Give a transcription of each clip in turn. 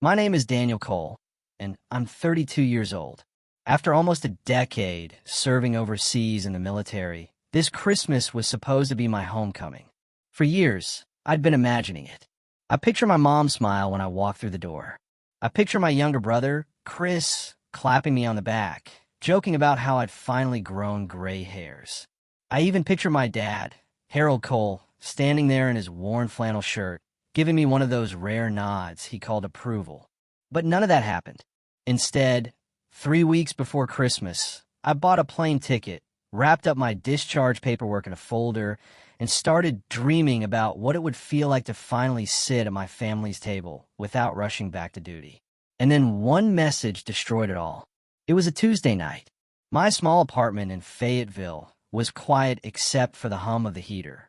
My name is Daniel Cole, and I'm 32 years old. After almost a decade serving overseas in the military, this Christmas was supposed to be my homecoming. For years, I'd been imagining it. I picture my mom's smile when I walk through the door. I picture my younger brother, Chris, clapping me on the back, joking about how I'd finally grown gray hairs. I even picture my dad, Harold Cole, standing there in his worn flannel shirt, giving me one of those rare nods he called approval. But none of that happened. Instead, 3 weeks before Christmas, I bought a plane ticket, wrapped up my discharge paperwork in a folder, and started dreaming about what it would feel like to finally sit at my family's table without rushing back to duty. And then one message destroyed it all. It was a Tuesday night. My small apartment in Fayetteville was quiet except for the hum of the heater.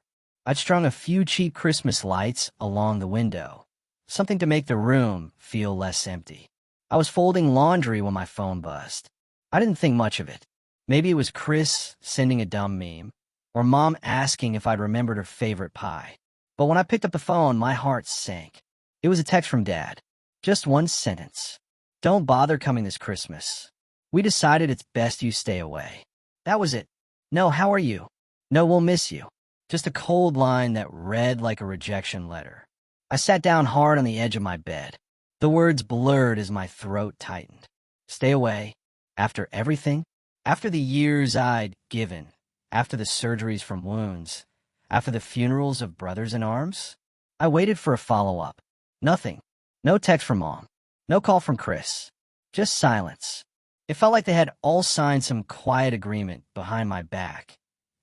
I'd strung a few cheap Christmas lights along the window, something to make the room feel less empty. I was folding laundry when my phone buzzed. I didn't think much of it. Maybe it was Chris sending a dumb meme, or Mom asking if I'd remembered her favorite pie. But when I picked up the phone, my heart sank. It was a text from Dad. Just one sentence. "Don't bother coming this Christmas. We decided it's best you stay away." That was it. No, how are you? No, we'll miss you. Just a cold line that read like a rejection letter. I sat down hard on the edge of my bed. The words blurred as my throat tightened. Stay away. After everything? After the years I'd given? After the surgeries from wounds? After the funerals of brothers in arms? I waited for a follow-up. Nothing. No text from Mom. No call from Chris. Just silence. It felt like they had all signed some quiet agreement behind my back.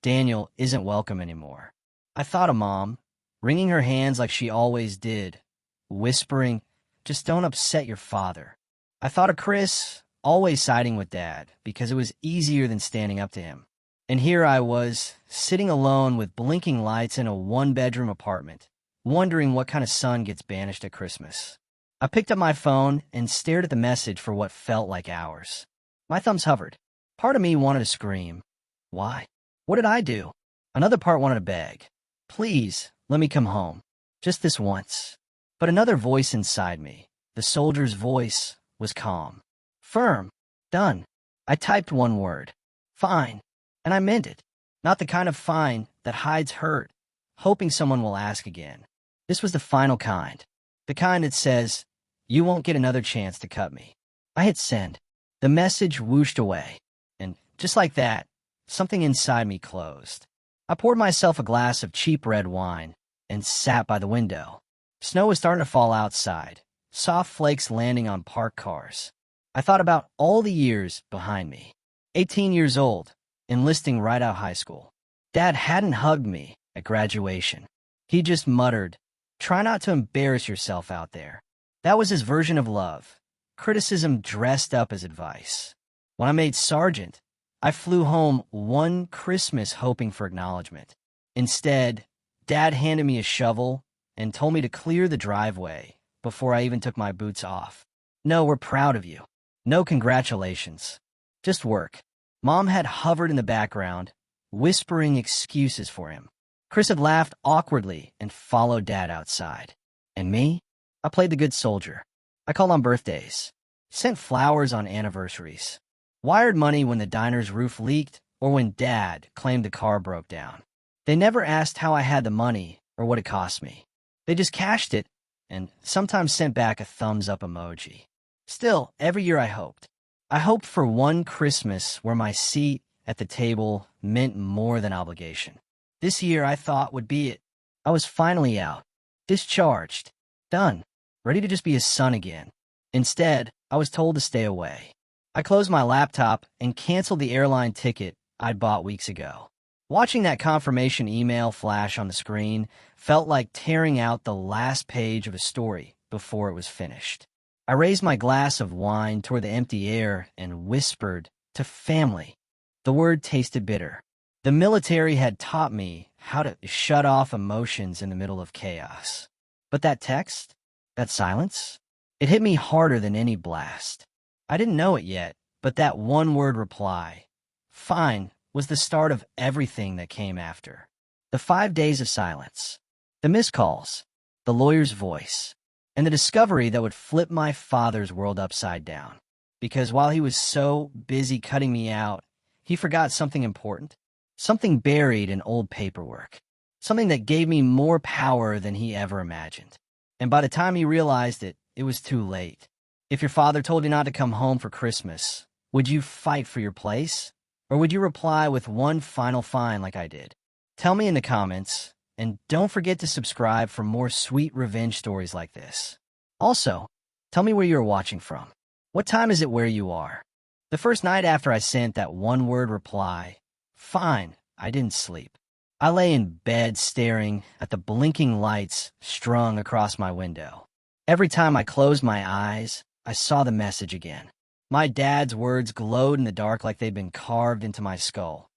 Daniel isn't welcome anymore. I thought of Mom, wringing her hands like she always did, whispering, "Just don't upset your father." I thought of Chris, always siding with Dad, because it was easier than standing up to him. And here I was, sitting alone with blinking lights in a one-bedroom apartment, wondering what kind of son gets banished at Christmas. I picked up my phone and stared at the message for what felt like hours. My thumbs hovered. Part of me wanted to scream. Why? What did I do? Another part wanted to beg. Please, let me come home. Just this once. But another voice inside me, the soldier's voice, was calm. Firm. Done. I typed one word. Fine. And I meant it. Not the kind of fine that hides hurt, hoping someone will ask again. This was the final kind. The kind that says, "You won't get another chance to cut me." I hit send. The message whooshed away. And just like that, something inside me closed. I poured myself a glass of cheap red wine and sat by the window. Snow was starting to fall outside, soft flakes landing on parked cars. I thought about all the years behind me. 18 years old, enlisting right out of high school. Dad hadn't hugged me at graduation. He just muttered, "Try not to embarrass yourself out there." That was his version of love, criticism dressed up as advice. When I made sergeant, I flew home one Christmas hoping for acknowledgement. Instead, Dad handed me a shovel and told me to clear the driveway before I even took my boots off. "No, we're proud of you. No congratulations. Just work." Mom had hovered in the background, whispering excuses for him. Chris had laughed awkwardly and followed Dad outside. And me? I played the good soldier. I called on birthdays, sent flowers on anniversaries, wired money when the diner's roof leaked or when Dad claimed the car broke down. They never asked how I had the money or what it cost me. They just cashed it and sometimes sent back a thumbs-up emoji. Still, every year I hoped. I hoped for one Christmas where my seat at the table meant more than obligation. This year I thought would be it. I was finally out, discharged, done, ready to just be a son again. Instead, I was told to stay away. I closed my laptop and canceled the airline ticket I'd bought weeks ago. Watching that confirmation email flash on the screen felt like tearing out the last page of a story before it was finished. I raised my glass of wine toward the empty air and whispered, "To family." The word tasted bitter. The military had taught me how to shut off emotions in the middle of chaos. But that text, that silence, it hit me harder than any blast. I didn't know it yet, but that one-word reply, "Fine," was the start of everything that came after. The 5 days of silence, the missed calls, the lawyer's voice, and the discovery that would flip my father's world upside down. Because while he was so busy cutting me out, he forgot something important, something buried in old paperwork, something that gave me more power than he ever imagined. And by the time he realized it, it was too late. If your father told you not to come home for Christmas, would you fight for your place? Or would you reply with one final fine like I did? Tell me in the comments, and don't forget to subscribe for more sweet revenge stories like this. Also, tell me where you're watching from. What time is it where you are? The first night after I sent that one-word reply, fine, I didn't sleep. I lay in bed staring at the blinking lights strung across my window. Every time I closed my eyes, I saw the message again. My dad's words glowed in the dark like they'd been carved into my skull.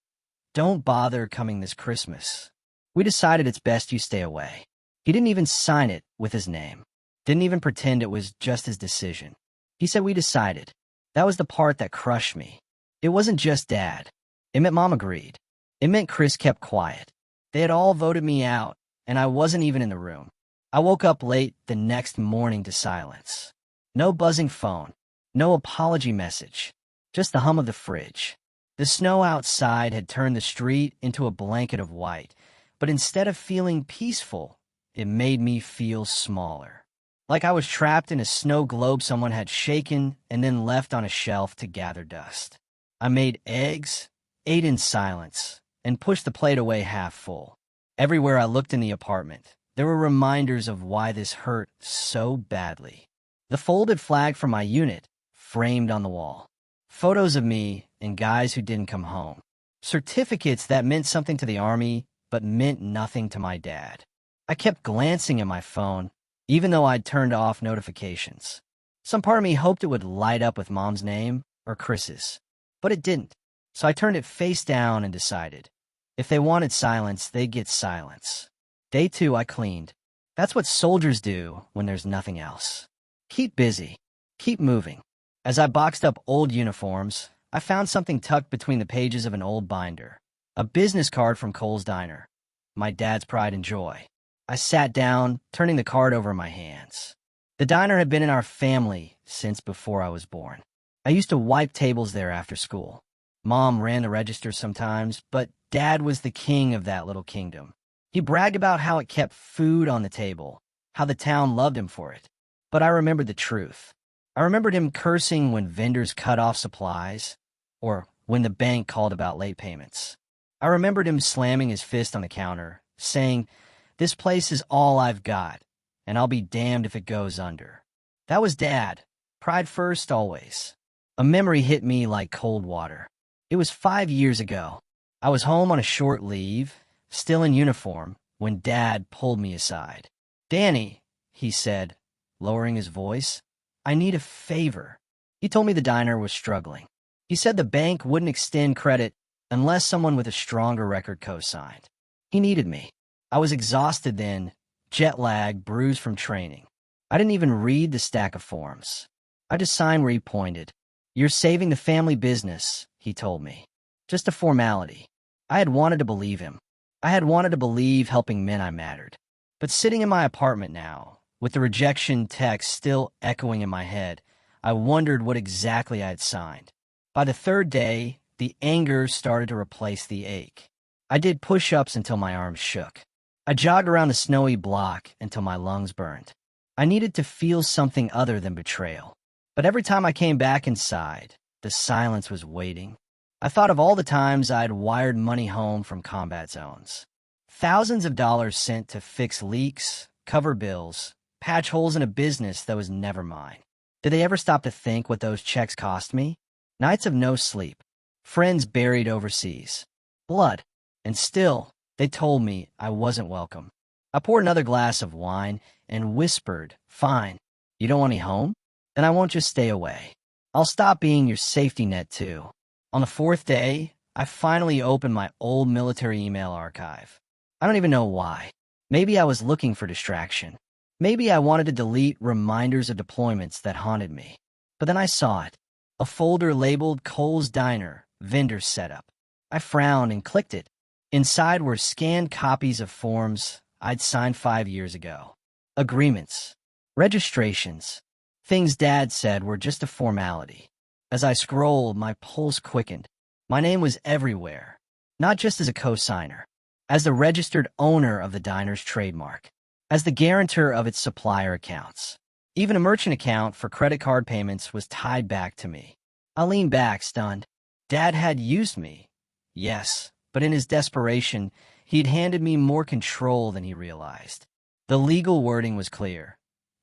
Don't bother coming this Christmas. We decided it's best you stay away. He didn't even sign it with his name. Didn't even pretend it was just his decision. He said we decided. That was the part that crushed me. It wasn't just Dad. It meant Mom agreed. It meant Chris kept quiet. They had all voted me out, and I wasn't even in the room. I woke up late the next morning to silence. No buzzing phone. No apology message. Just the hum of the fridge. The snow outside had turned the street into a blanket of white, but instead of feeling peaceful, it made me feel smaller. Like I was trapped in a snow globe someone had shaken and then left on a shelf to gather dust. I made eggs, ate in silence, and pushed the plate away half full. Everywhere I looked in the apartment, there were reminders of why this hurt so badly. The folded flag from my unit, framed on the wall. Photos of me and guys who didn't come home. Certificates that meant something to the Army, but meant nothing to my dad. I kept glancing at my phone, even though I'd turned off notifications. Some part of me hoped it would light up with Mom's name or Chris's, but it didn't. So I turned it face down and decided, if they wanted silence, they'd get silence. Day 2, I cleaned. That's what soldiers do when there's nothing else. Keep busy. Keep moving. As I boxed up old uniforms, I found something tucked between the pages of an old binder. A business card from Cole's Diner. My dad's pride and joy. I sat down, turning the card over in my hands. The diner had been in our family since before I was born. I used to wipe tables there after school. Mom ran the register sometimes, but Dad was the king of that little kingdom. He bragged about how it kept food on the table, how the town loved him for it. But I remembered the truth. I remembered him cursing when vendors cut off supplies, or when the bank called about late payments. I remembered him slamming his fist on the counter, saying, "This place is all I've got, and I'll be damned if it goes under." That was Dad. Pride first, always. A memory hit me like cold water. It was 5 years ago. I was home on a short leave, still in uniform, when Dad pulled me aside. "Danny," he said, lowering his voice, "I need a favor." He told me the diner was struggling. He said the bank wouldn't extend credit unless someone with a stronger record co-signed. He needed me. I was exhausted then, jet lag, bruised from training. I didn't even read the stack of forms. I just signed where he pointed. "You're saving the family business," he told me. Just a formality. I had wanted to believe him. I had wanted to believe helping men I mattered. But sitting in my apartment now, with the rejection text still echoing in my head, I wondered what exactly I had signed. By the third day, the anger started to replace the ache. I did push-ups until my arms shook. I jogged around the snowy block until my lungs burned. I needed to feel something other than betrayal. But every time I came back inside, the silence was waiting. I thought of all the times I'd wired money home from combat zones. Thousands of dollars sent to fix leaks, cover bills, patch holes in a business that was never mine. Did they ever stop to think what those checks cost me? Nights of no sleep. Friends buried overseas. Blood. And still, they told me I wasn't welcome. I poured another glass of wine and whispered, "Fine. You don't want me home? Then I won't just stay away. I'll stop being your safety net too." On the 4th day, I finally opened my old military email archive. I don't even know why. Maybe I was looking for distraction. Maybe I wanted to delete reminders of deployments that haunted me. But then I saw it. A folder labeled Cole's Diner, Vendor Setup. I frowned and clicked it. Inside were scanned copies of forms I'd signed 5 years ago. Agreements. Registrations. Things Dad said were just a formality. As I scrolled, my pulse quickened. My name was everywhere, not just as a co-signer, as the registered owner of the diner's trademark, as the guarantor of its supplier accounts. Even a merchant account for credit card payments was tied back to me. I leaned back, stunned. Dad had used me. Yes, but in his desperation, he'd handed me more control than he realized. The legal wording was clear.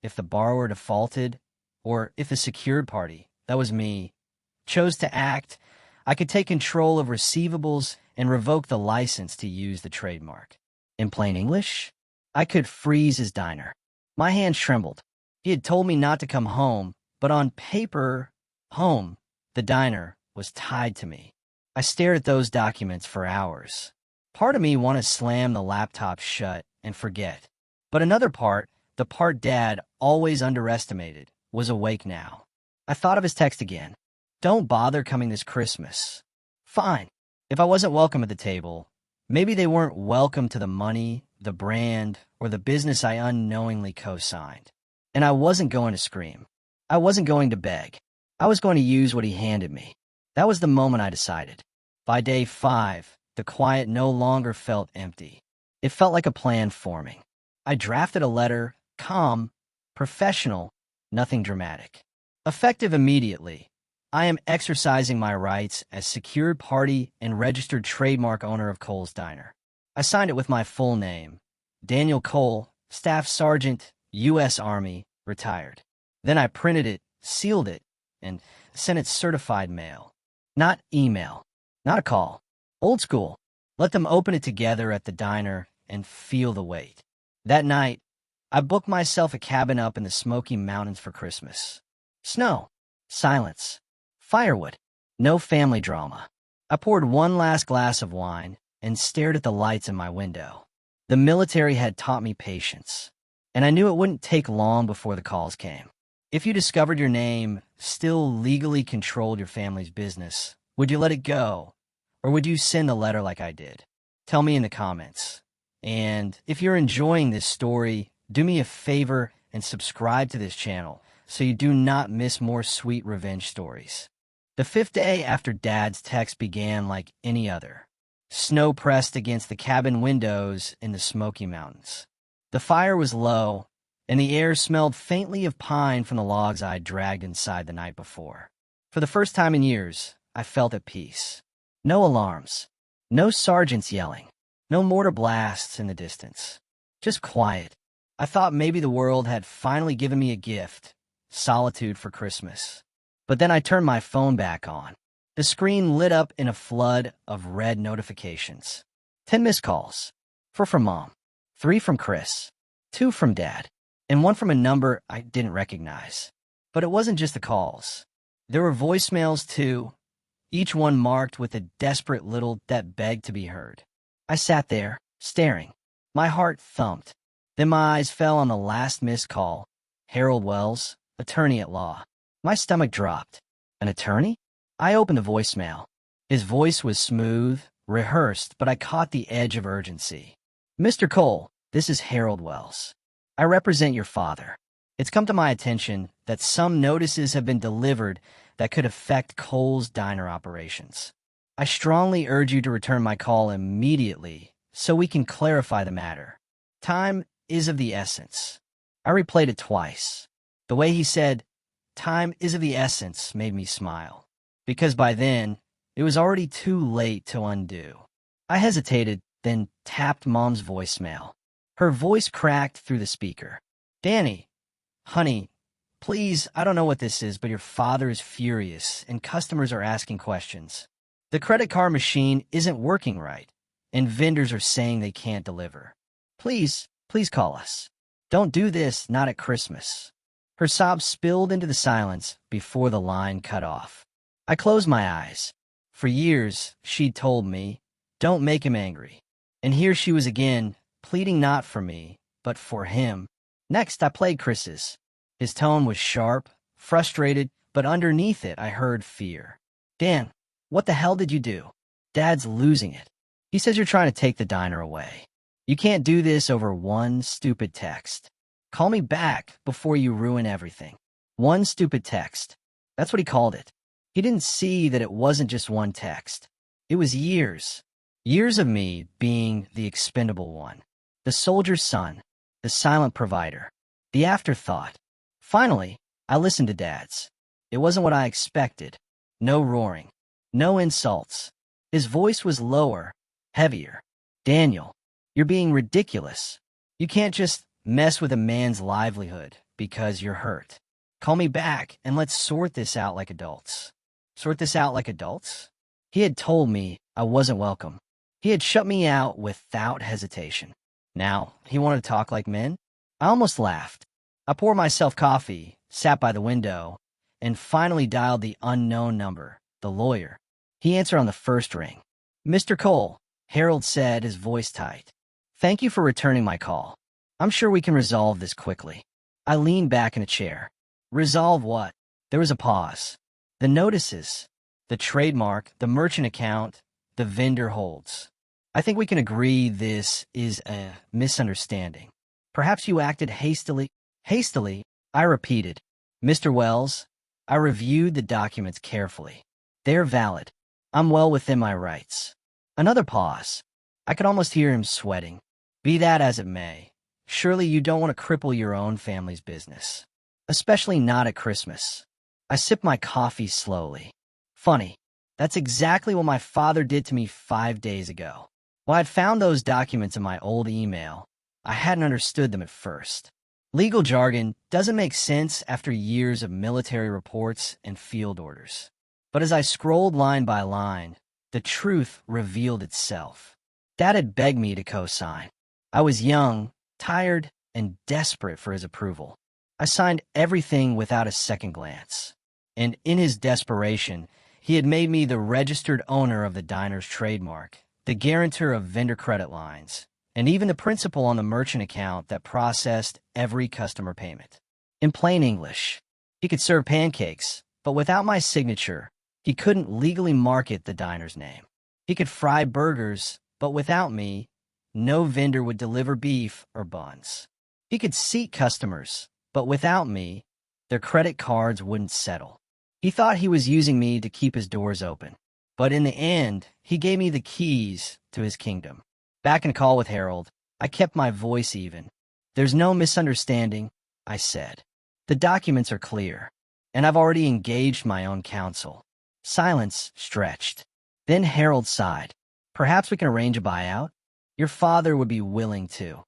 If the borrower defaulted, or if the secured party, that was me, chose to act, I could take control of receivables and revoke the license to use the trademark. In plain English, I could freeze his diner. My hands trembled. He had told me not to come home, but on paper, home, the diner, was tied to me. I stared at those documents for hours. Part of me wanted to slam the laptop shut and forget. But another part, the part Dad always underestimated, was awake now. I thought of his text again. Don't bother coming this Christmas. Fine. If I wasn't welcome at the table, maybe they weren't welcome to the money, the brand, or the business I unknowingly co-signed. And I wasn't going to scream. I wasn't going to beg. I was going to use what he handed me. That was the moment I decided. By day 5, the quiet no longer felt empty. It felt like a plan forming. I drafted a letter, calm, professional, nothing dramatic. Effective immediately, I am exercising my rights as secured party and registered trademark owner of Cole's Diner. I signed it with my full name, Daniel Cole, Staff Sergeant, U.S. Army, retired. Then I printed it, sealed it, and sent it certified mail. Not email, not a call. Old school. Let them open it together at the diner and feel the weight. That night, I booked myself a cabin up in the Smoky Mountains for Christmas. Snow, silence, firewood, no family drama. I poured one last glass of wine and stared at the lights in my window. The military had taught me patience, and I knew it wouldn't take long before the calls came. If you discovered your name still legally controlled your family's business, would you let it go, or would you send the letter like I did? Tell me in the comments. And if you're enjoying this story, do me a favor and subscribe to this channel so you do not miss more sweet revenge stories. The 5th day after Dad's text began like any other. Snow pressed against the cabin windows in the Smoky Mountains. The fire was low, and the air smelled faintly of pine from the logs I had dragged inside the night before. For the first time in years, I felt at peace. No alarms, no sergeants yelling, no mortar blasts in the distance. Just quiet. I thought maybe the world had finally given me a gift, solitude for Christmas. But then I turned my phone back on. The screen lit up in a flood of red notifications. 10 missed calls. 4 from Mom, 3 from Chris, 2 from Dad, and 1 from a number I didn't recognize. But it wasn't just the calls. There were voicemails too, each one marked with a desperate little that begged to be heard. I sat there, staring. My heart thumped. Then my eyes fell on the last missed call. Harold Wells, attorney at law. My stomach dropped. An attorney? I opened the voicemail. His voice was smooth, rehearsed, but I caught the edge of urgency. Mr. Cole, this is Harold Wells. I represent your father. It's come to my attention that some notices have been delivered that could affect Cole's Diner operations. I strongly urge you to return my call immediately so we can clarify the matter. Time is of the essence. I replayed it twice. The way he said, "Time is of the essence," made me smile, because by then, it was already too late to undo. I hesitated, then tapped Mom's voicemail. Her voice cracked through the speaker. "Danny, honey, please, I don't know what this is, but your father is furious, and customers are asking questions. The credit card machine isn't working right, and vendors are saying they can't deliver. Please call us. Don't do this, not at Christmas." Her sobs spilled into the silence before the line cut off. I closed my eyes. For years, she'd told me, don't make him angry. And here she was again, pleading not for me, but for him. Next, I played Chris's. His tone was sharp, frustrated, but underneath it, I heard fear. "Dan, what the hell did you do? Dad's losing it. He says you're trying to take the diner away. You can't do this over one stupid text." Call me back before you ruin everything. One stupid text. That's what he called it. He didn't see that it wasn't just one text. It was years. Years of me being the expendable one. The soldier's son. The silent provider. The afterthought. Finally, I listened to Dad's. It wasn't what I expected. No roaring. No insults. His voice was lower, heavier. Daniel, you're being ridiculous. You can't just mess with a man's livelihood because you're hurt. Call me back and let's sort this out like adults. Sort this out like adults? He had told me I wasn't welcome. He had shut me out without hesitation. Now, he wanted to talk like men? I almost laughed. I poured myself coffee, sat by the window, and finally dialed the unknown number, the lawyer. He answered on the first ring. Mr. Cole, Harold said, his voice tight. Thank you for returning my call. I'm sure we can resolve this quickly. I leaned back in a chair. Resolve what? There was a pause. The notices, the trademark, the merchant account, the vendor holds. I think we can agree this is a misunderstanding. Perhaps you acted hastily. Hastily, I repeated. Mr. Wells, I reviewed the documents carefully. They're valid. I'm well within my rights. Another pause. I could almost hear him sweating. Be that as it may, surely you don't want to cripple your own family's business. Especially not at Christmas. I sipped my coffee slowly. Funny, that's exactly what my father did to me 5 days ago. While I'd found those documents in my old email, I hadn't understood them at first. Legal jargon doesn't make sense after years of military reports and field orders. But as I scrolled line by line, the truth revealed itself. Dad had begged me to co-sign. I was young, tired, and desperate for his approval. I signed everything without a second glance. And in his desperation, he had made me the registered owner of the diner's trademark, the guarantor of vendor credit lines, and even the principal on the merchant account that processed every customer payment. In plain English, he could serve pancakes, but without my signature, he couldn't legally market the diner's name. He could fry burgers, but without me, no vendor would deliver beef or buns. He could seat customers, but without me, their credit cards wouldn't settle. He thought he was using me to keep his doors open. But in the end, he gave me the keys to his kingdom. Back in a call with Harold, I kept my voice even. There's no misunderstanding, I said. The documents are clear, and I've already engaged my own counsel. Silence stretched. Then Harold sighed. Perhaps we can arrange a buyout? Your father would be willing to.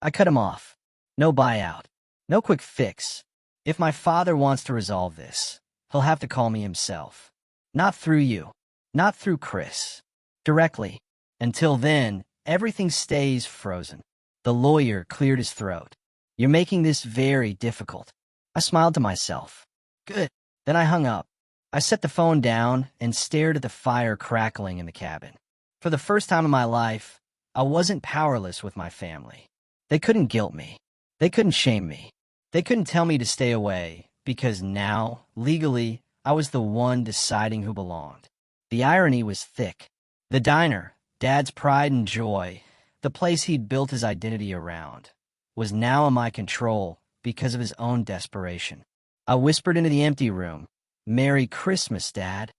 I cut him off. No buyout. No quick fix. If my father wants to resolve this, he'll have to call me himself. Not through you. Not through Chris. Directly. Until then, everything stays frozen. The lawyer cleared his throat. You're making this very difficult. I smiled to myself. Good. Then I hung up. I set the phone down and stared at the fire crackling in the cabin. For the first time in my life, I wasn't powerless with my family. They couldn't guilt me. They couldn't shame me. They couldn't tell me to stay away, because now, legally, I was the one deciding who belonged. The irony was thick. The diner, Dad's pride and joy, the place he'd built his identity around, was now in my control because of his own desperation. I whispered into the empty room, "Merry Christmas, Dad."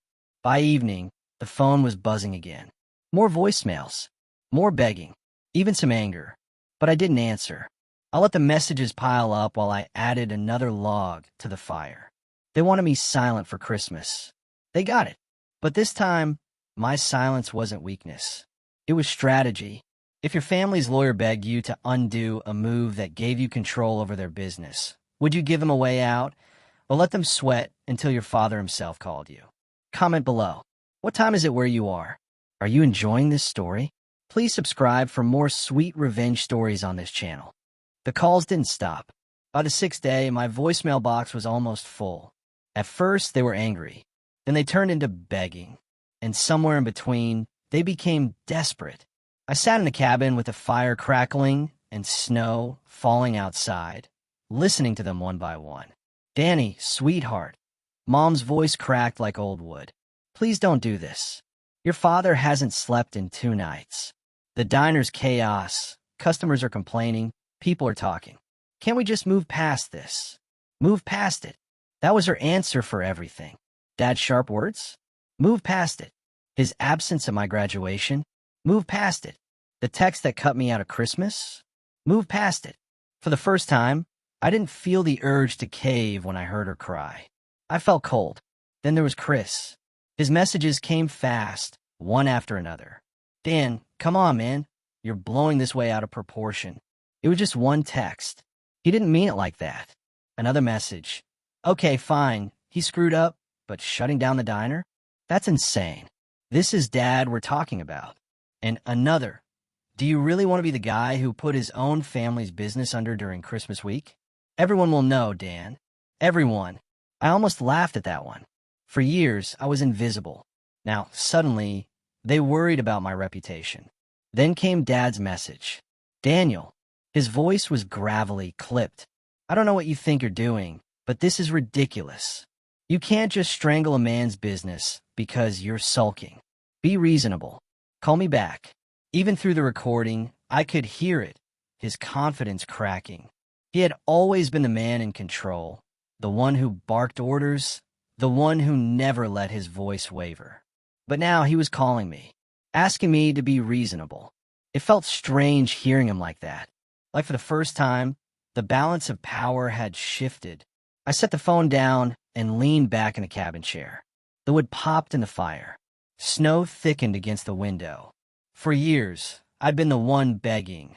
By evening, the phone was buzzing again. More voicemails, more begging, even some anger. But I didn't answer. I let the messages pile up while I added another log to the fire. They wanted me silent for Christmas. They got it. But this time, my silence wasn't weakness. It was strategy. If your family's lawyer begged you to undo a move that gave you control over their business, would you give them a way out, or let them sweat until your father himself called you? Comment below. What time is it where you are? Are you enjoying this story? Please subscribe for more sweet revenge stories on this channel. The calls didn't stop. By the 6th day, my voicemail box was almost full. At first, they were angry. Then they turned into begging. And somewhere in between, they became desperate. I sat in the cabin with the fire crackling and snow falling outside, listening to them one by one. "Danny, sweetheart." Mom's voice cracked like old wood. "Please don't do this. Your father hasn't slept in 2 nights. The diner's chaos. Customers are complaining. People are talking. Can't we just move past this? Move past it. That was her answer for everything. Dad's sharp words? Move past it. His absence at my graduation? Move past it. The text that cut me out of Christmas? Move past it. For the first time, I didn't feel the urge to cave when I heard her cry. I felt cold. Then there was Chris. His messages came fast, one after another. Dan, come on, man. You're blowing this way out of proportion. It was just one text. He didn't mean it like that. Another message. Okay, fine. He screwed up, but shutting down the diner? That's insane. This is Dad we're talking about. And another. Do you really want to be the guy who put his own family's business under during Christmas week? Everyone will know, Dan. Everyone. I almost laughed at that one. For years, I was invisible. Now, suddenly, they worried about my reputation. Then came Dad's message. Daniel. His voice was gravelly, clipped. I don't know what you think you're doing, but this is ridiculous. You can't just strangle a man's business because you're sulking. Be reasonable. Call me back. Even through the recording, I could hear it, his confidence cracking. He had always been the man in control, the one who barked orders, the one who never let his voice waver. But now he was calling me, asking me to be reasonable. It felt strange hearing him like that. Like for the first time, the balance of power had shifted. I set the phone down and leaned back in the cabin chair. The wood popped in the fire. Snow thickened against the window. For years, I'd been the one begging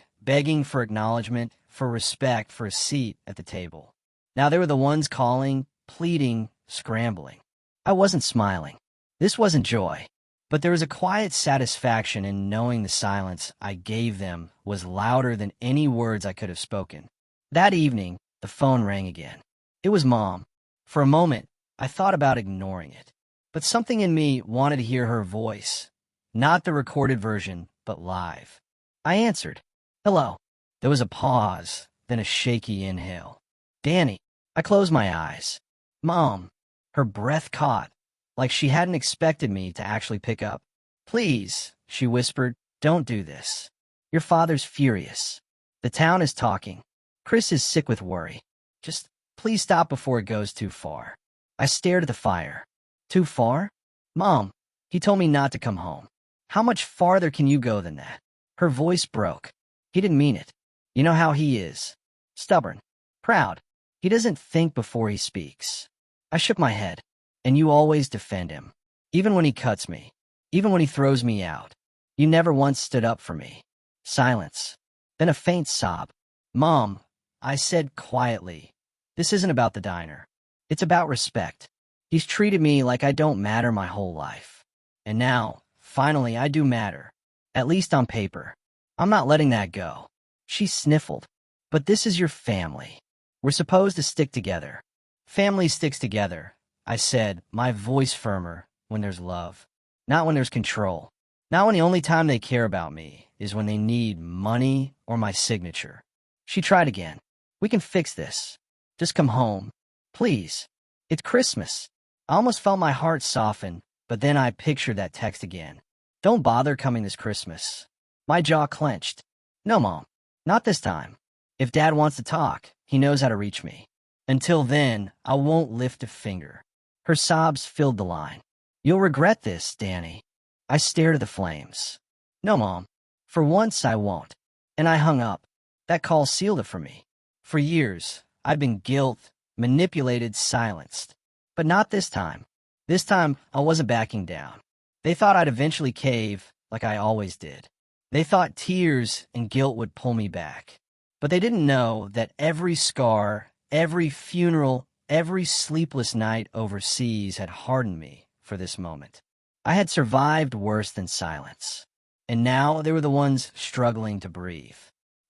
for acknowledgement, for respect, for a seat at the table. Now they were the ones calling, pleading, scrambling. I wasn't smiling. This wasn't joy. But there was a quiet satisfaction in knowing the silence I gave them was louder than any words I could have spoken. That evening, the phone rang again. It was Mom. For a moment, I thought about ignoring it. But something in me wanted to hear her voice. Not the recorded version, but live. I answered. Hello. There was a pause, then a shaky inhale. Danny. I closed my eyes. Mom. Her breath caught, like she hadn't expected me to actually pick up. Please, she whispered, don't do this. Your father's furious. The town is talking. Chris is sick with worry. Just please stop before it goes too far. I stared at the fire. Too far? Mom, he told me not to come home. How much farther can you go than that? Her voice broke. He didn't mean it. You know how he is. Stubborn. Proud. He doesn't think before he speaks. I shook my head. And you always defend him. Even when he cuts me. Even when he throws me out. You never once stood up for me. Silence. Then a faint sob. Mom, I said quietly, this isn't about the diner. It's about respect. He's treated me like I don't matter my whole life. And now, finally, I do matter. At least on paper. I'm not letting that go. She sniffled. But this is your family. We're supposed to stick together. Family sticks together, I said, my voice firmer, when there's love. Not when there's control. Not when the only time they care about me is when they need money or my signature. She tried again. We can fix this. Just come home. Please. It's Christmas. I almost felt my heart soften, but then I pictured that text again. Don't bother coming this Christmas. My jaw clenched. No, Mom. Not this time. If Dad wants to talk, he knows how to reach me. Until then, I won't lift a finger. Her sobs filled the line. You'll regret this, Danny. I stared at the flames. No, Mom. For once, I won't. And I hung up. That call sealed it for me. For years, I've been guilt, manipulated, silenced. But not this time. This time, I wasn't backing down. They thought I'd eventually cave, like I always did. They thought tears and guilt would pull me back. But they didn't know that every scar, every funeral, every sleepless night overseas had hardened me for this moment. I had survived worse than silence. And now they were the ones struggling to breathe.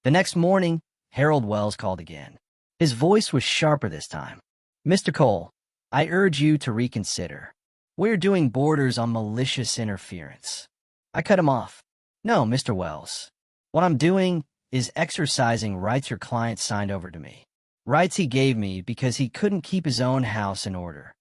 The next morning, Harold Wells called again. His voice was sharper this time. Mr. Cole, I urge you to reconsider. We're doing borders on malicious interference. I cut him off. No, Mr. Wells. What I'm doing is exercising rights your client signed over to me. Rights he gave me because he couldn't keep his own house in order.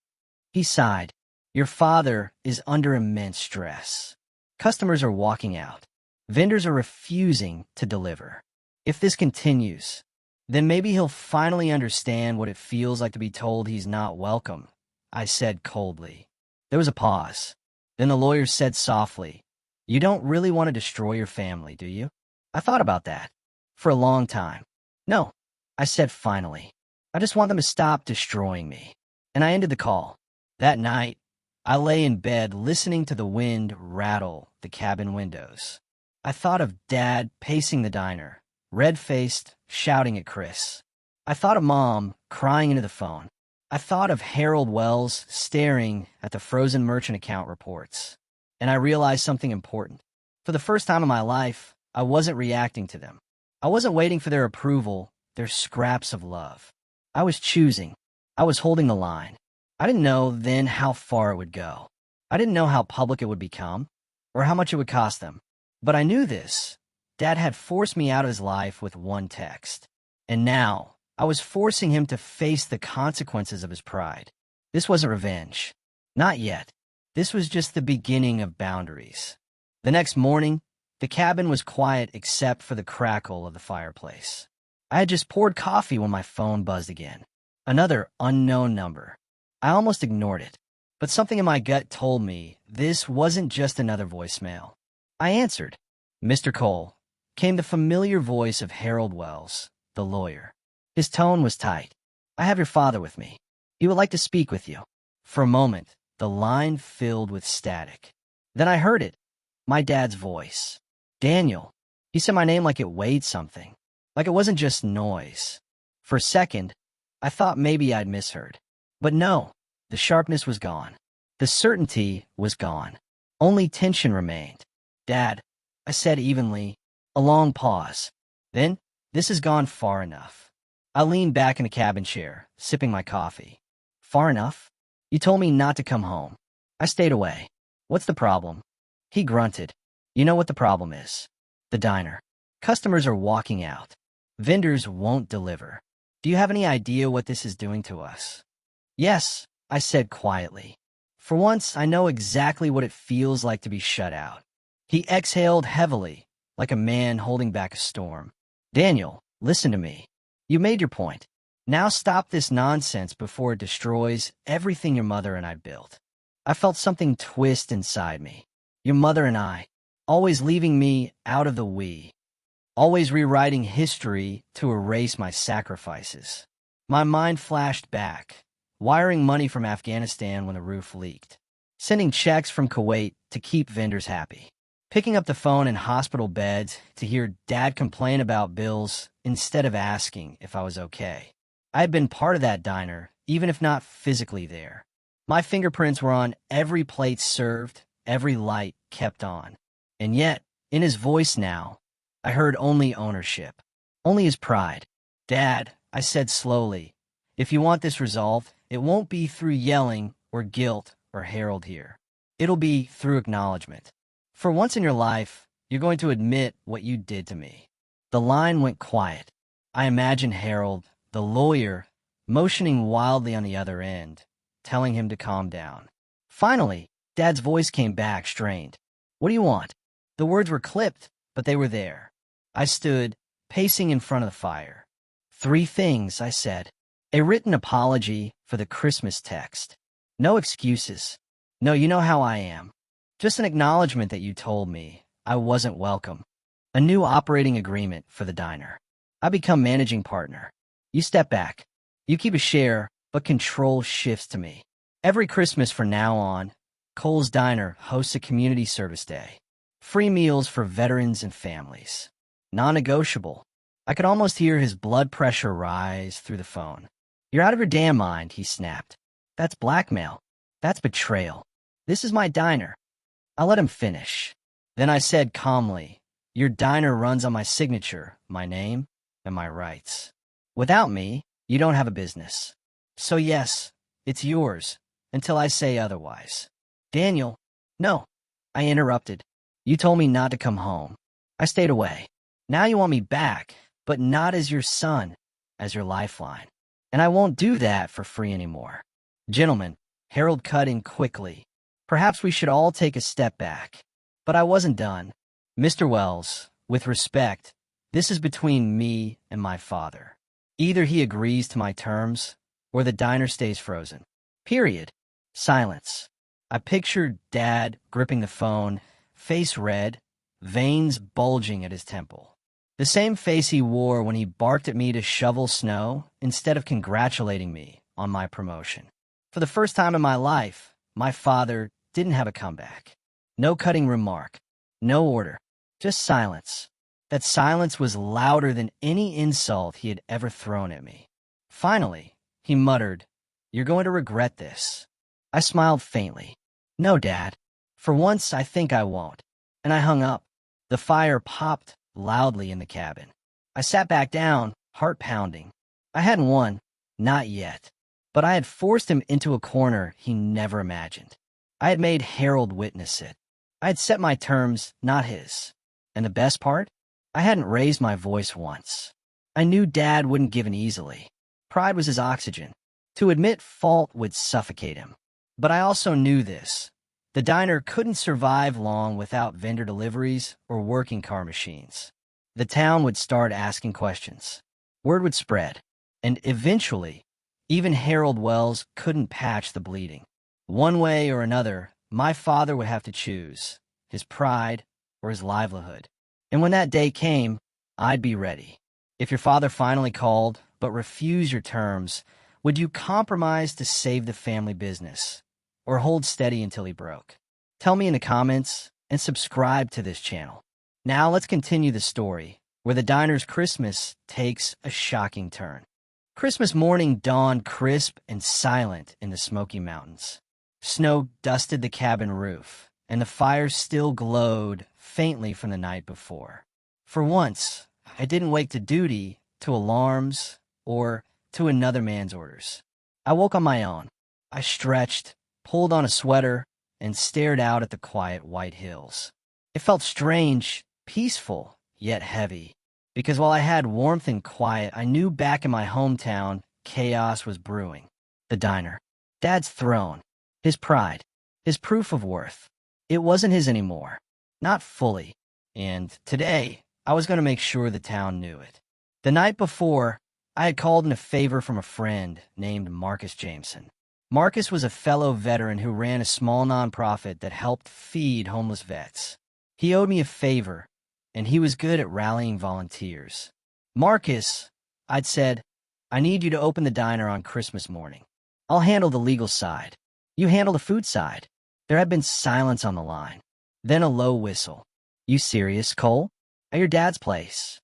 He sighed. Your father is under immense stress. Customers are walking out. Vendors are refusing to deliver. If this continues, Then maybe he'll finally understand what it feels like to be told he's not welcome, I said coldly. There was a pause. Then the lawyer said softly, "You don't really want to destroy your family, do you?" I thought about that for a long time. "No," I said finally. "I just want them to stop destroying me." And I ended the call. That night, I lay in bed listening to the wind rattle the cabin windows. I thought of Dad pacing the diner, red-faced, shouting at Chris. I thought of Mom crying into the phone. I thought of Harold Wells staring at the frozen merchant account reports. And I realized something important. For the first time in my life, I wasn't reacting to them. I wasn't waiting for their approval, their scraps of love. I was choosing. I was holding the line. I didn't know then how far it would go. I didn't know how public it would become, or how much it would cost them. But I knew this. Dad had forced me out of his life with one text. And now, I was forcing him to face the consequences of his pride. This wasn't revenge. Not yet. This was just the beginning of boundaries. The next morning, the cabin was quiet except for the crackle of the fireplace. I had just poured coffee when my phone buzzed again. Another unknown number. I almost ignored it, but something in my gut told me this wasn't just another voicemail. I answered. "Mr. Cole," came the familiar voice of Harold Wells, the lawyer. His tone was tight. "I have your father with me. He would like to speak with you." For a moment, the line filled with static. Then I heard it. My dad's voice. "Daniel." He said my name like it weighed something. Like it wasn't just noise. For a second, I thought maybe I'd misheard. But no, the sharpness was gone. The certainty was gone. Only tension remained. "Dad," I said evenly. A long pause. Then, "This has gone far enough." I leaned back in a cabin chair, sipping my coffee. "Far enough? You told me not to come home. I stayed away. What's the problem?" He grunted. "You know what the problem is. The diner. Customers are walking out. Vendors won't deliver. Do you have any idea what this is doing to us?" "Yes," I said quietly. "For once, I know exactly what it feels like to be shut out." He exhaled heavily, like a man holding back a storm. "Daniel, listen to me. You made your point. Now stop this nonsense before it destroys everything your mother and I built." I felt something twist inside me. Your mother and I, always leaving me out of the we. Always rewriting history to erase my sacrifices. My mind flashed back, wiring money from Afghanistan when the roof leaked, sending checks from Kuwait to keep vendors happy, picking up the phone in hospital beds to hear Dad complain about bills instead of asking if I was okay. I had been part of that diner, even if not physically there. My fingerprints were on every plate served, every light kept on. And yet, in his voice now, I heard only ownership, only his pride. "Dad," I said slowly, "if you want this resolved, it won't be through yelling or guilt or Harold here. It'll be through acknowledgement. For once in your life, you're going to admit what you did to me." The line went quiet. I imagined Harold, the lawyer, motioning wildly on the other end, telling him to calm down. Finally, Dad's voice came back, strained. "What do you want?" The words were clipped, but they were there. I stood, pacing in front of the fire. "3 things," I said. A written apology for the Christmas text. No excuses. No, you know how I am. Just an acknowledgement that you told me I wasn't welcome. A new operating agreement for the diner. I become managing partner. You step back. You keep a share, but control shifts to me. Every Christmas from now on, Cole's Diner hosts a community service day. Free meals for veterans and families. Non-negotiable. I could almost hear his blood pressure rise through the phone. "You're out of your damn mind," he snapped. "That's blackmail. That's betrayal. This is my diner." I let him finish. Then I said calmly, "Your diner runs on my signature, my name, and my rights. Without me, you don't have a business. So yes, it's yours, until I say otherwise." "Daniel." "No," I interrupted. "You told me not to come home. I stayed away. Now you want me back, but not as your son, as your lifeline. And I won't do that for free anymore." "Gentlemen," Harold cut in quickly, "perhaps we should all take a step back." But I wasn't done. "Mr. Wells, with respect, this is between me and my father. Either he agrees to my terms, or the diner stays frozen. Period. Silence. I pictured Dad gripping the phone, face red, veins bulging at his temple. The same face he wore when he barked at me to shovel snow instead of congratulating me on my promotion. For the first time in my life, my father didn't have a comeback. No cutting remark, no order, just silence. That silence was louder than any insult he had ever thrown at me. Finally, he muttered, "You're going to regret this." I smiled faintly. "No, Dad. For once, I think I won't." And I hung up. The fire popped loudly in the cabin. I sat back down, heart pounding. I hadn't won, not yet. But I had forced him into a corner he never imagined. I had made Harold witness it. I had set my terms, not his. And the best part? I hadn't raised my voice once. I knew Dad wouldn't give in easily. Pride was his oxygen. To admit fault would suffocate him. But I also knew this. The diner couldn't survive long without vendor deliveries or working car machines. The town would start asking questions. Word would spread. And eventually, even Harold Wells couldn't patch the bleeding. One way or another, my father would have to choose his pride or his livelihood. And when that day came, I'd be ready. If your father finally called but refused your terms, would you compromise to save the family business or hold steady until he broke? Tell me in the comments and subscribe to this channel. Now let's continue the story where the diner's Christmas takes a shocking turn. Christmas morning dawned crisp and silent in the Smoky Mountains. Snow dusted the cabin roof, and the fire still glowed faintly from the night before. For once, I didn't wake to duty, to alarms, or to another man's orders. I woke on my own. I stretched, pulled on a sweater, and stared out at the quiet white hills. It felt strange, peaceful, yet heavy, because while I had warmth and quiet, I knew back in my hometown, chaos was brewing. The diner. Dad's throne. His pride. His proof of worth. It wasn't his anymore. Not fully. And today, I was going to make sure the town knew it. The night before, I had called in a favor from a friend named Marcus Jameson. Marcus was a fellow veteran who ran a small nonprofit that helped feed homeless vets. He owed me a favor, and he was good at rallying volunteers. "Marcus," I'd said, "I need you to open the diner on Christmas morning. I'll handle the legal side. You handle the food side." There had been silence on the line. Then a low whistle. "You serious, Cole? At your dad's place?"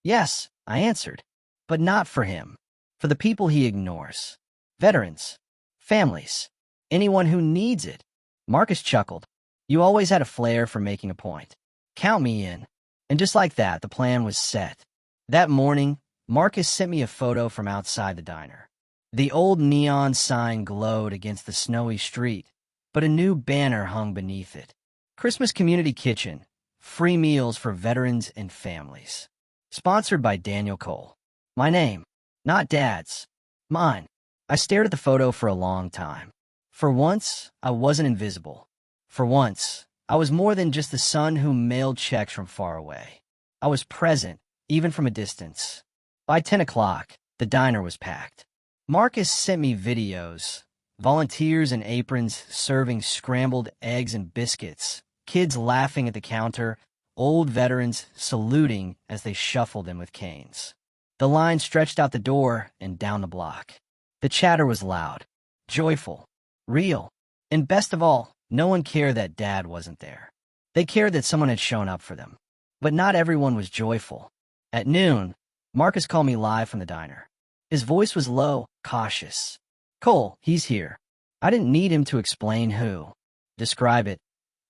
"Yes," I answered. "But not for him. For the people he ignores. Veterans. Families. Anyone who needs it." Marcus chuckled. "You always had a flair for making a point. Count me in." And just like that, the plan was set. That morning, Marcus sent me a photo from outside the diner. The old neon sign glowed against the snowy street, but a new banner hung beneath it. Christmas Community Kitchen. Free meals for veterans and families. Sponsored by Daniel Cole. My name. Not Dad's. Mine. I stared at the photo for a long time. For once, I wasn't invisible. For once, I was more than just the son who mailed checks from far away. I was present, even from a distance. By 10 o'clock, the diner was packed. Marcus sent me videos. Volunteers in aprons serving scrambled eggs and biscuits. Kids laughing at the counter. Old veterans saluting as they shuffled in with canes. The line stretched out the door and down the block. The chatter was loud, joyful, real, and best of all, no one cared that Dad wasn't there. They cared that someone had shown up for them. But not everyone was joyful. At noon, Marcus called me live from the diner. His voice was low, cautious. "Cole, he's here." I didn't need him to explain who. "Describe it,"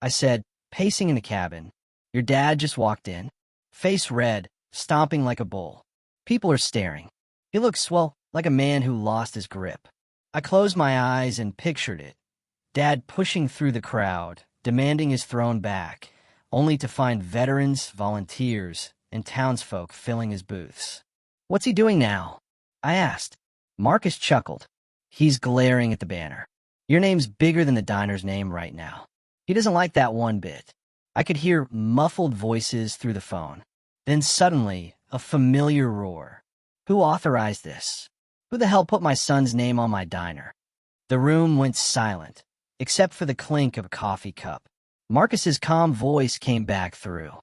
I said, pacing in the cabin. "Your dad just walked in. Face red, stomping like a bull. People are staring. He looks, well, like a man who lost his grip." I closed my eyes and pictured it. Dad pushing through the crowd, demanding his throne back, only to find veterans, volunteers, and townsfolk filling his booths. "What's he doing now?" I asked. Marcus chuckled. "He's glaring at the banner. Your name's bigger than the diner's name right now. He doesn't like that one bit." I could hear muffled voices through the phone. Then suddenly, a familiar roar. Who authorized this? Who the hell put my son's name on my diner? The room went silent, except for the clink of a coffee cup. Marcus's calm voice came back through.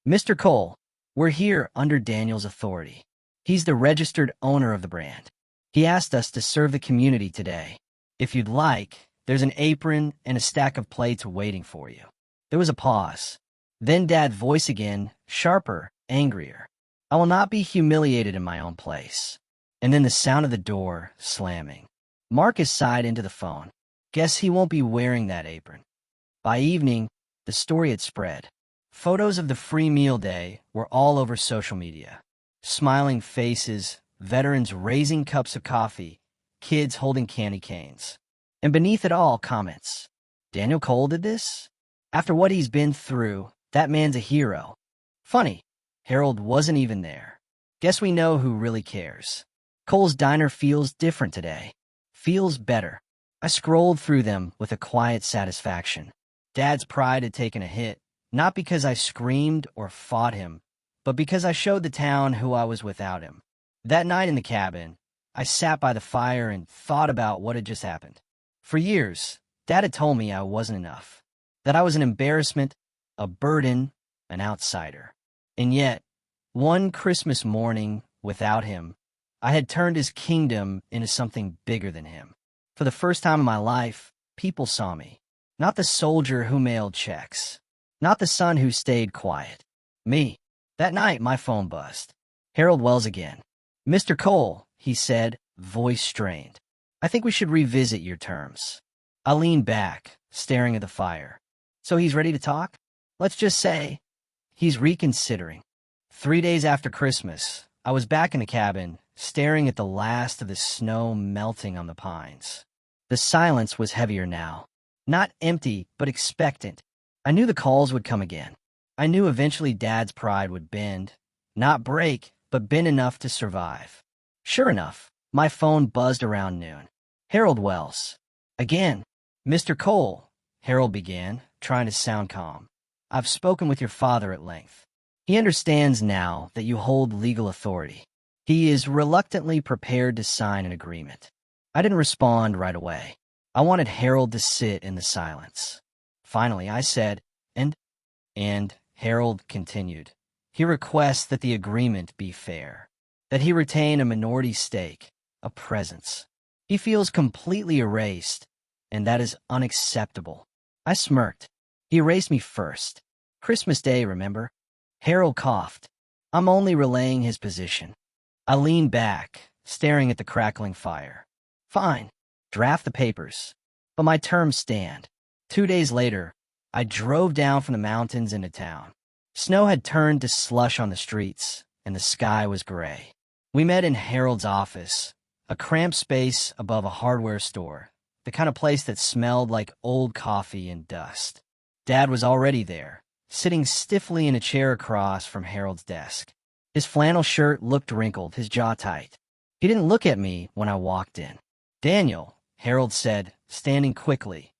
Mr. Cole, we're here under Daniel's authority. He's the registered owner of the brand. He asked us to serve the community today. If you'd like, there's an apron and a stack of plates waiting for you. There was a pause. Then Dad's voice again, sharper, angrier. I will not be humiliated in my own place. And then the sound of the door slamming. Marcus sighed into the phone. Guess he won't be wearing that apron. By evening, the story had spread. Photos of the free meal day were all over social media. Smiling faces, veterans raising cups of coffee, kids holding candy canes. And beneath it all, comments. Daniel Cole did this? After what he's been through, that man's a hero. Funny, Harold wasn't even there. Guess we know who really cares. Cole's diner feels different today. Feels better. I scrolled through them with a quiet satisfaction. Dad's pride had taken a hit, not because I screamed or fought him, but because I showed the town who I was without him. That night in the cabin, I sat by the fire and thought about what had just happened. For years, Dad had told me I wasn't enough, that I was an embarrassment, a burden, an outsider. And yet, one Christmas morning, without him, I had turned his kingdom into something bigger than him. For the first time in my life, people saw me. Not the soldier who mailed checks. Not the son who stayed quiet. Me. That night, my phone buzzed. Harold Wells again. Mr. Cole, he said, voice strained. I think we should revisit your terms. I leaned back, staring at the fire. So he's ready to talk? Let's just say he's reconsidering. 3 days after Christmas, I was back in the cabin, staring at the last of the snow melting on the pines. The silence was heavier now. Not empty, but expectant. I knew the calls would come again. I knew eventually Dad's pride would bend. Not break, but bend enough to survive. Sure enough, my phone buzzed around noon. Harold Wells. Again. Mr. Cole, Harold began, trying to sound calm. I've spoken with your father at length. He understands now that you hold legal authority. He is reluctantly prepared to sign an agreement. I didn't respond right away. I wanted Harold to sit in the silence. Finally, I said, and Harold continued. He requests that the agreement be fair, that he retain a minority stake, a presence. He feels completely erased, and that is unacceptable. I smirked. He erased me first. Christmas Day, remember? Harold coughed. I'm only relaying his position. I leaned back, staring at the crackling fire. Fine, draft the papers. But my terms stand. 2 days later, I drove down from the mountains into town. Snow had turned to slush on the streets, and the sky was gray. We met in Harold's office, a cramped space above a hardware store, the kind of place that smelled like old coffee and dust. Dad was already there, sitting stiffly in a chair across from Harold's desk. His flannel shirt looked wrinkled, his jaw tight. He didn't look at me when I walked in. Daniel, Harold said, standing quickly.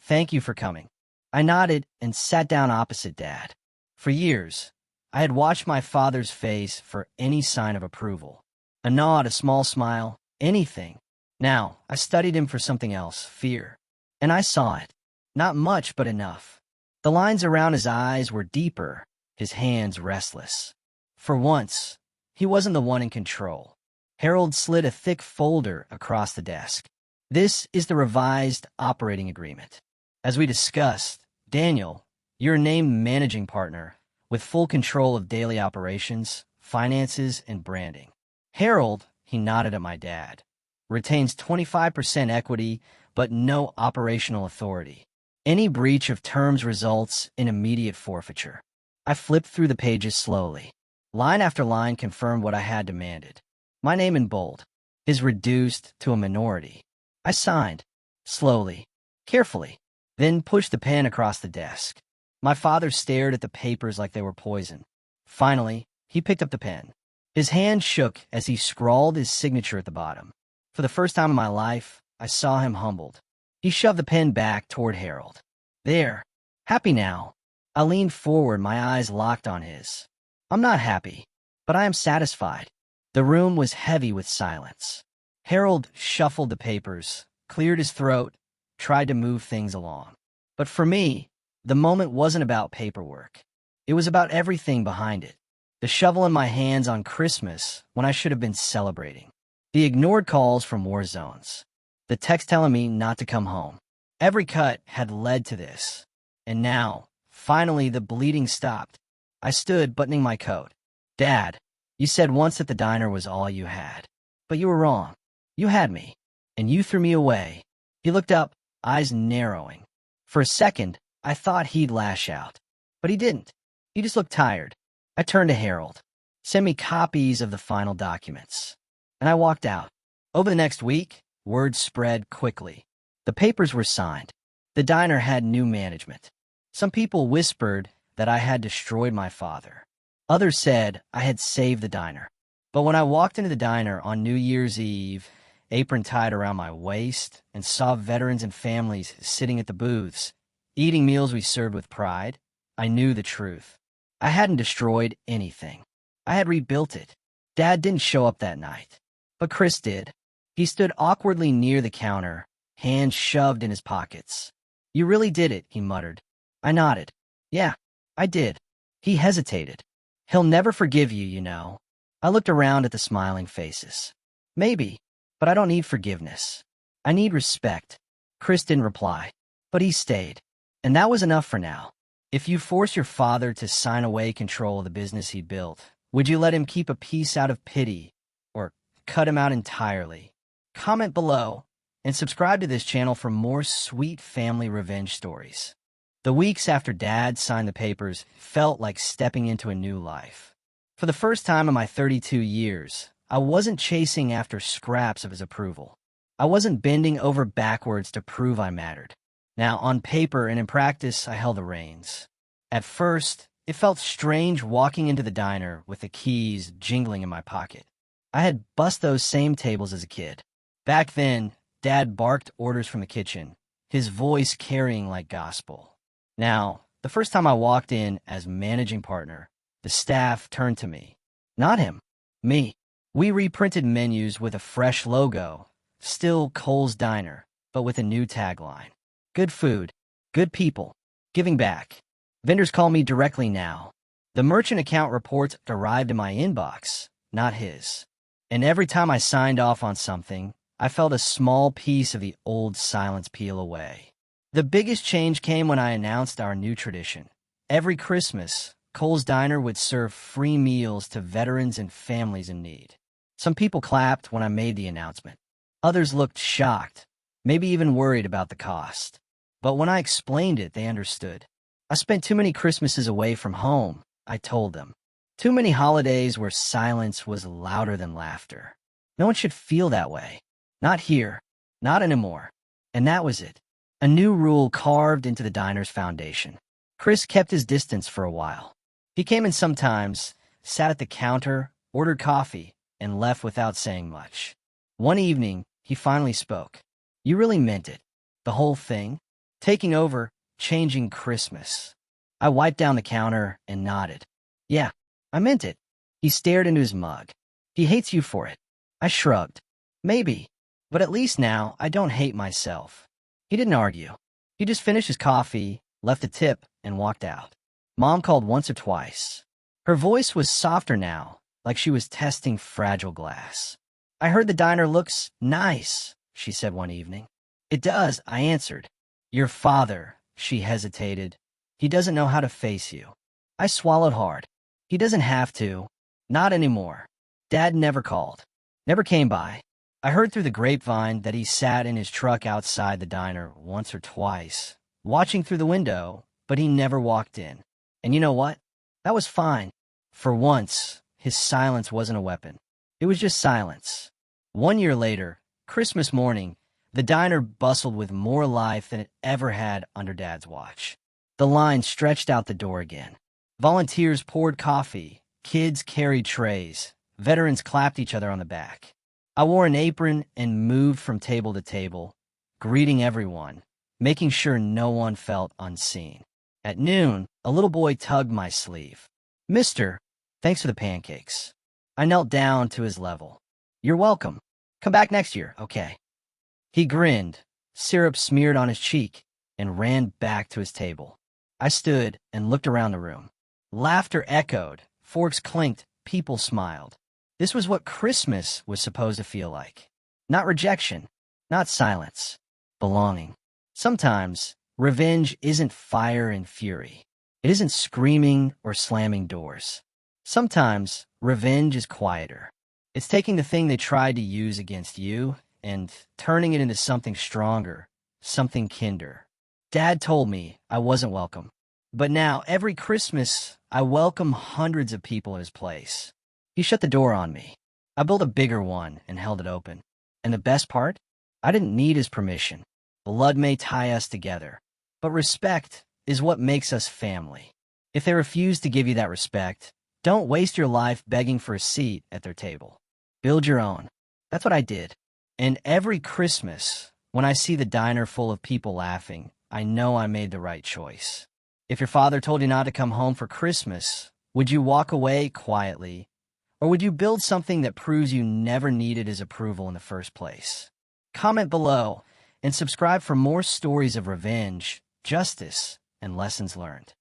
Thank you for coming. I nodded and sat down opposite Dad. For years, I had watched my father's face for any sign of approval. A nod, a small smile, anything. Now, I studied him for something else, fear. And I saw it. Not much, but enough. The lines around his eyes were deeper, his hands restless. For once, he wasn't the one in control. Harold slid a thick folder across the desk. This is the revised operating agreement. As we discussed, Daniel, you're named managing partner with full control of daily operations, finances, and branding. Harold, he nodded at my dad, retains 25% equity but no operational authority. Any breach of terms results in immediate forfeiture. I flipped through the pages slowly. Line after line confirmed what I had demanded. My name in bold is reduced to a minority. I signed, slowly, carefully, then pushed the pen across the desk. My father stared at the papers like they were poison. Finally, he picked up the pen. His hand shook as he scrawled his signature at the bottom. For the first time in my life, I saw him humbled. He shoved the pen back toward Harold. There. Happy now. I leaned forward, my eyes locked on his. I'm not happy, but I am satisfied. The room was heavy with silence. Harold shuffled the papers, cleared his throat, tried to move things along. But for me, the moment wasn't about paperwork. It was about everything behind it. The shovel in my hands on Christmas when I should have been celebrating. The ignored calls from war zones. The text telling me not to come home. Every cut had led to this. And now, finally, the bleeding stopped. I stood, buttoning my coat. Dad, you said once that the diner was all you had. But you were wrong. You had me. And you threw me away. He looked up, eyes narrowing. For a second, I thought he'd lash out. But he didn't. He just looked tired. I turned to Harold. Send me copies of the final documents. And I walked out. Over the next week, word spread quickly. The papers were signed. The diner had new management. Some people whispered that I had destroyed my father. Others said I had saved the diner. But when I walked into the diner on New Year's Eve, apron tied around my waist, and saw veterans and families sitting at the booths, eating meals we served with pride, I knew the truth. I hadn't destroyed anything. I had rebuilt it. Dad didn't show up that night. But Chris did. He stood awkwardly near the counter, hands shoved in his pockets. You really did it, he muttered. I nodded. Yeah, I did. He hesitated. He'll never forgive you, you know. I looked around at the smiling faces. Maybe, but I don't need forgiveness. I need respect. Chris didn't reply, but he stayed. And that was enough for now. If you force your father to sign away control of the business he built, would you let him keep a piece out of pity or cut him out entirely? Comment below and subscribe to this channel for more sweet family revenge stories. The weeks after Dad signed the papers felt like stepping into a new life. For the first time in my 32 years, I wasn't chasing after scraps of his approval. I wasn't bending over backwards to prove I mattered. Now, on paper and in practice, I held the reins. At first, it felt strange walking into the diner with the keys jingling in my pocket. I had bussed those same tables as a kid. Back then, Dad barked orders from the kitchen, his voice carrying like gospel. Now, the first time I walked in as managing partner, the staff turned to me. Not him, me. We reprinted menus with a fresh logo, still Cole's Diner, but with a new tagline. Good food, good people, giving back. Vendors call me directly now. The merchant account reports arrived in my inbox, not his. And every time I signed off on something, I felt a small piece of the old silence peel away. The biggest change came when I announced our new tradition. Every Christmas, Cole's Diner would serve free meals to veterans and families in need. Some people clapped when I made the announcement. Others looked shocked, maybe even worried about the cost. But when I explained it, they understood. I spent too many Christmases away from home, I told them. Too many holidays where silence was louder than laughter. No one should feel that way. Not here. Not anymore. And that was it. A new rule carved into the diner's foundation. Chris kept his distance for a while. He came in sometimes, sat at the counter, ordered coffee, and left without saying much. One evening, he finally spoke. You really meant it. The whole thing? Taking over, changing Christmas. I wiped down the counter and nodded. Yeah, I meant it. He stared into his mug. He hates you for it. I shrugged. Maybe, but at least now I don't hate myself. He didn't argue. He just finished his coffee, left a tip, and walked out. Mom called once or twice. Her voice was softer now, like she was testing fragile glass. I heard the diner looks nice, she said one evening. It does, I answered. Your father, she hesitated. He doesn't know how to face you. I swallowed hard. He doesn't have to. Not anymore. Dad never called. Never came by. I heard through the grapevine that he sat in his truck outside the diner once or twice, watching through the window, but he never walked in. And you know what? That was fine. For once, his silence wasn't a weapon. It was just silence. 1 year later, Christmas morning, the diner bustled with more life than it ever had under Dad's watch. The line stretched out the door again. Volunteers poured coffee, kids carried trays, veterans clapped each other on the back. I wore an apron and moved from table to table, greeting everyone, making sure no one felt unseen. At noon, a little boy tugged my sleeve. Mister, thanks for the pancakes. I knelt down to his level. "You're welcome. Come back next year, okay?" He grinned, syrup smeared on his cheek, and ran back to his table. I stood and looked around the room. Laughter echoed, forks clinked, people smiled. This was what Christmas was supposed to feel like. Not rejection, not silence, belonging. Sometimes, revenge isn't fire and fury. It isn't screaming or slamming doors. Sometimes, revenge is quieter. It's taking the thing they tried to use against you and turning it into something stronger, something kinder. Dad told me I wasn't welcome. But now, every Christmas, I welcome hundreds of people in his place. He shut the door on me. I built a bigger one and held it open. And the best part? I didn't need his permission. Blood may tie us together, but respect is what makes us family. If they refuse to give you that respect, don't waste your life begging for a seat at their table. Build your own. That's what I did. And every Christmas, when I see the diner full of people laughing, I know I made the right choice. If your father told you not to come home for Christmas, would you walk away quietly? Or would you build something that proves you never needed his approval in the first place? Comment below and subscribe for more stories of revenge, justice, and lessons learned.